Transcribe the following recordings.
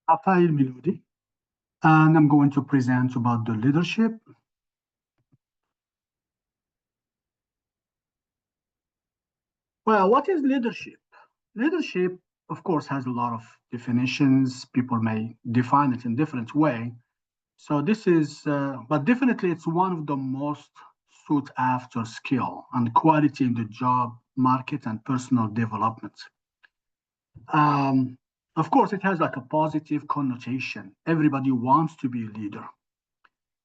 Rafael Miludi, and I'm going to present about the leadership. Well, what is leadership? Leadership, of course, has a lot of definitions. People may define it in different way. So this is, but definitely it's one of the most sought after skill and quality in the job market and personal development. Um, of course, it has like a positive connotation. Everybody wants to be a leader,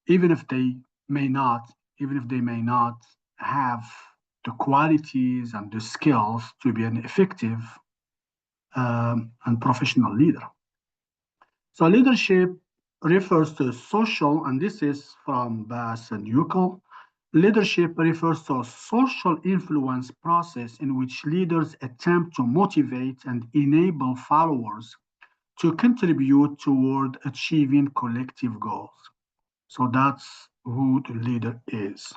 even if they may not, even if they may not have the qualities and the skills to be an effective and professional leader. So leadership refers to social, and this is from Bass and Yukel. Leadership refers to a social influence process in which leaders attempt to motivate and enable followers to contribute toward achieving collective goals. So that's who the leader is.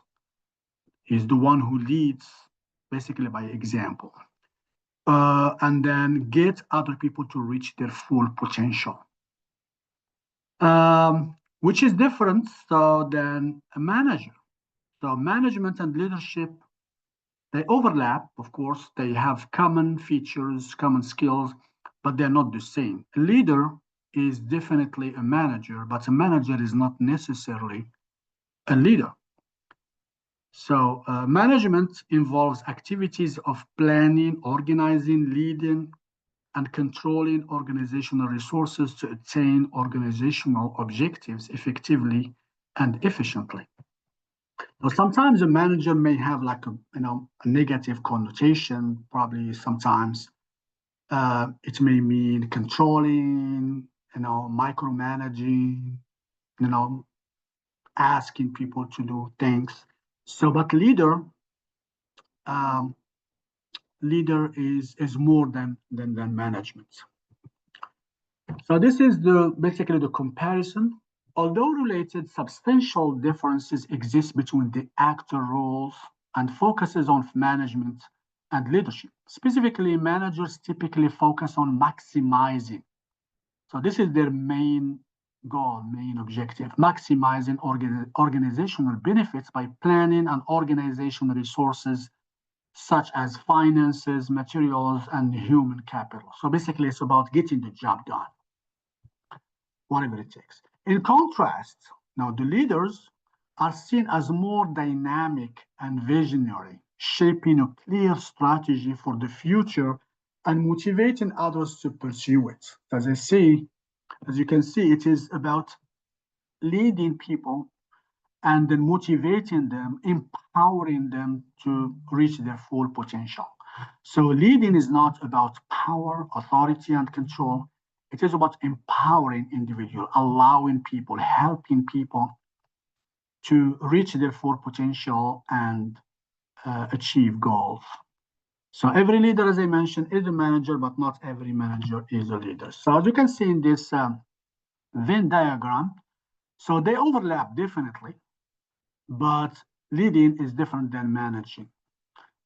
He's the one who leads basically by example. And then get other people to reach their full potential, which is different than a manager. So management and leadership, they overlap, of course, they have common features, common skills, but they're not the same. A leader is definitely a manager, but a manager is not necessarily a leader. So management involves activities of planning, organizing, leading, and controlling organizational resources to attain organizational objectives effectively and efficiently. Now, sometimes a manager may have like a negative connotation. Probably sometimes it may mean controlling, micromanaging, you know, asking people to do things. So, but um, leader is more than management. So this is basically the comparison. Although related, substantial differences exist between the actor roles and focuses on management and leadership. Specifically, managers typically focus on maximizing. So this is their main goal, main objective, maximizing organizational benefits by planning and organizational resources such as finances, materials, and human capital. So basically, it's about getting the job done, whatever it takes. In contrast, now the leaders are seen as more dynamic and visionary, shaping a clear strategy for the future and motivating others to pursue it. As you can see, it is about leading people and then motivating them, empowering them to reach their full potential. So leading is not about power, authority, and control. It is about empowering individuals, allowing people, helping people to reach their full potential and achieve goals. So every leader, as I mentioned, is a manager, but not every manager is a leader. So as you can see in this Venn diagram, so they overlap definitely, but leading is different than managing.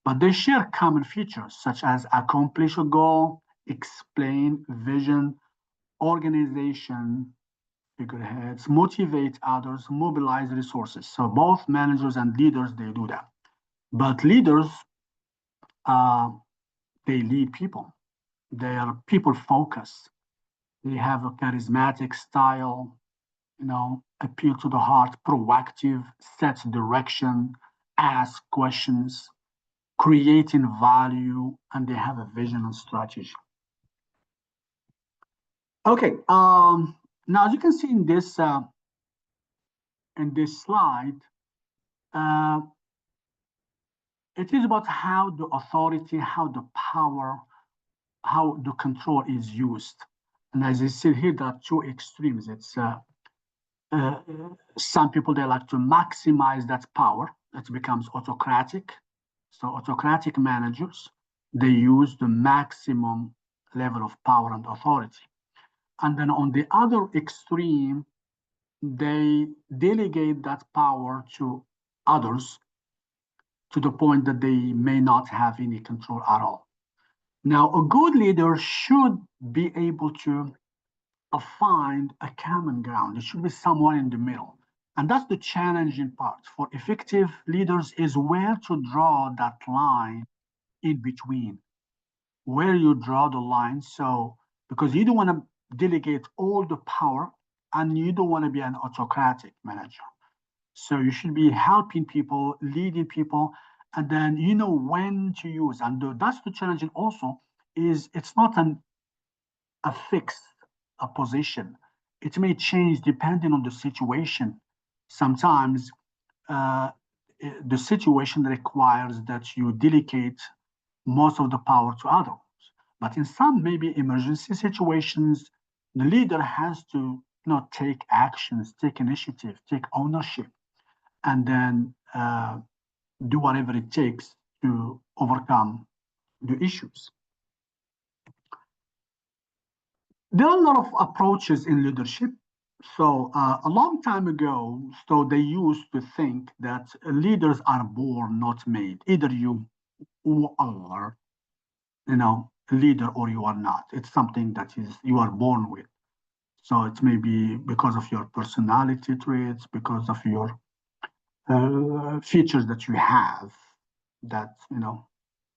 But they share common features such as accomplish a goal, explain vision, organization, figureheads, motivate others, mobilize resources. So both managers and leaders, they do that. But leaders, uh, they lead people. They are people focused. They have a charismatic style, appeal to the heart, proactive, sets direction, ask questions, creating value, and they have a vision and strategy. Okay, now as you can see in this slide, uh, it is about how the authority, how the power, how the control is used. And as I said here, there are two extremes. It's some people, they like to maximize that power. That becomes autocratic. So autocratic managers, they use the maximum level of power and authority. And then on the other extreme, they delegate that power to others to the point that they may not have any control at all. Now, a good leader should be able to find a common ground. It should be somewhere in the middle. And that's the challenging part for effective leaders, is where to draw that line in between, where you draw the line. So, because you don't want to delegate all the power and you don't want to be an autocratic manager. So you should be helping people, leading people, and then you know when to use. And that's the challenging also, is it's not a fixed position. It may change depending on the situation. Sometimes uh, the situation requires that you delegate most of the power to others. But in some maybe emergency situations, the leader has to take actions, take initiative, take ownership, and then do whatever it takes to overcome the issues. There are a lot of approaches in leadership. So a long time ago, so they used to think that leaders are born, not made. Either you are, a leader, or you are not. It's something that you are born with. So it may be because of your personality traits, because of your features that you have, that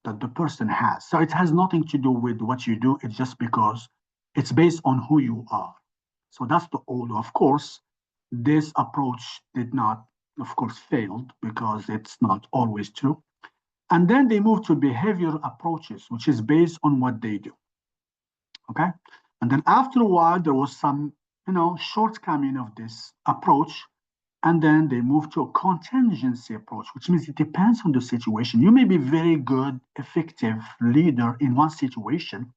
that the person has. So it has nothing to do with what you do. It's just because it's based on who you are. So that's the old. Of course, this approach did not, of course, failed, because it's not always true. And then they moved to behavioral approaches, which is based on what they do. Okay. And then after a while, there was some, shortcoming of this approach. And then they move to a contingency approach, which means it depends on the situation. You may be very good, effective leader in one situation,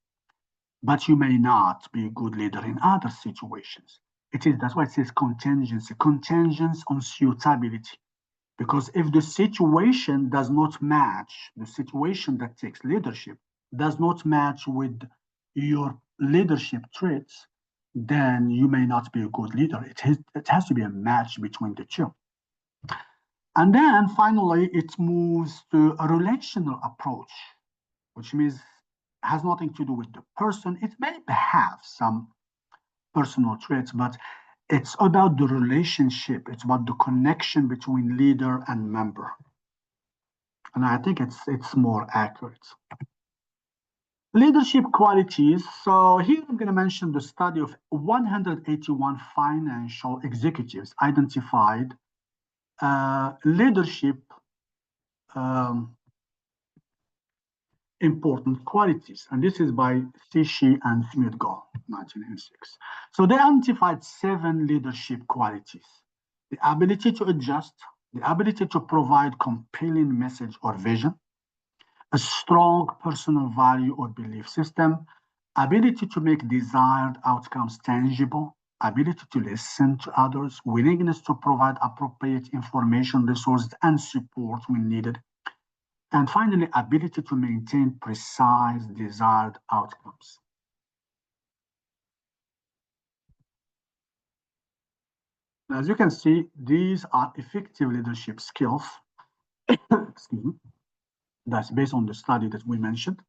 but you may not be a good leader in other situations. That's why it says contingency, contingent on suitability. Because if the situation does not match, the situation that takes leadership does not match with your leadership traits, then you may not be a good leader. It has to be a match between the two. And then finally, it moves to a relational approach, which means has nothing to do with the person. It may have some personal traits, but it's about the relationship. It's about the connection between leader and member. And I think it's more accurate. Leadership qualities. So here I'm going to mention the study of 181 financial executives identified leadership important qualities. And this is by Tichy and Smith-Gall, 1996. So they identified 7 leadership qualities: the ability to adjust, the ability to provide compelling message or vision, a strong personal value or belief system, ability to make desired outcomes tangible, ability to listen to others, willingness to provide appropriate information, resources, and support when needed, and finally, ability to maintain precise desired outcomes. As you can see, these are effective leadership skills. Excuse me. That's based on the study that we mentioned.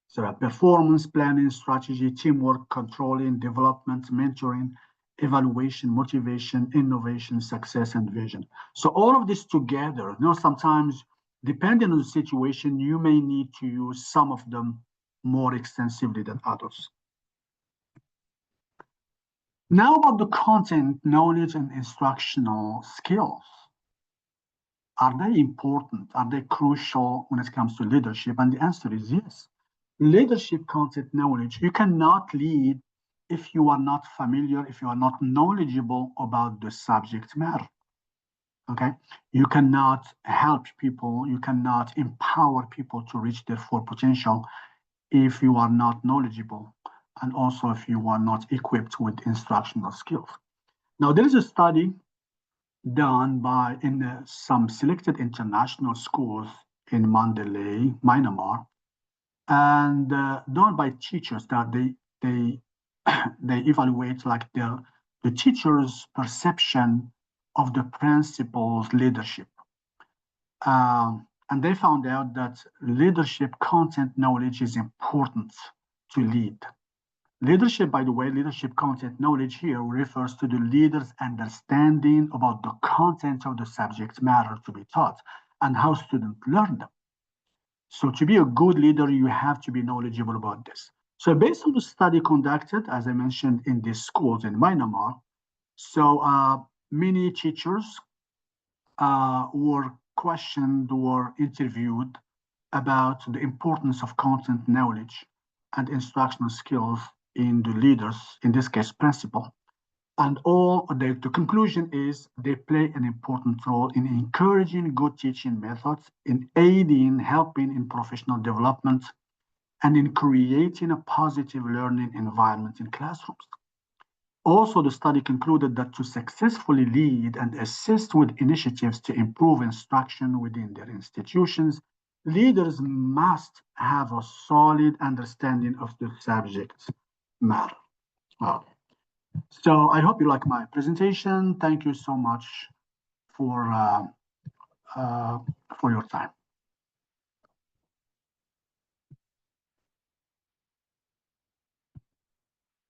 So performance, planning, strategy, teamwork, controlling, development, mentoring, evaluation, motivation, innovation, success, and vision. So all of this together, sometimes depending on the situation, you may need to use some of them more extensively than others. Now about the content, knowledge, and instructional skills. Are they important? Are they crucial when it comes to leadership? And the answer is yes. Leadership content knowledge. You cannot lead if you are not familiar, if you are not knowledgeable about the subject matter. Okay? You cannot help people, you cannot empower people to reach their full potential if you are not knowledgeable, and also if you are not equipped with instructional skills. Now, there is a study done in some selected international schools in Mandalay, Myanmar, and done by teachers that they evaluate like the teacher's perception of the principal's leadership. and they found out that leadership content knowledge is important to lead. Leadership, by the way, leadership content knowledge here refers to the leader's understanding about the content of the subject matter to be taught and how students learn them. So to be a good leader, you have to be knowledgeable about this. So based on the study conducted, as I mentioned, in these schools in Myanmar, so many teachers were questioned or interviewed about the importance of content knowledge and instructional skills in the leaders, in this case, principal. And all the conclusion is they play an important role in encouraging good teaching methods, in aiding, helping in professional development, and in creating a positive learning environment in classrooms. Also, the study concluded that to successfully lead and assist with initiatives to improve instruction within their institutions, leaders must have a solid understanding of the subject matter. Okay. So I hope you like my presentation. Thank you so much for your time.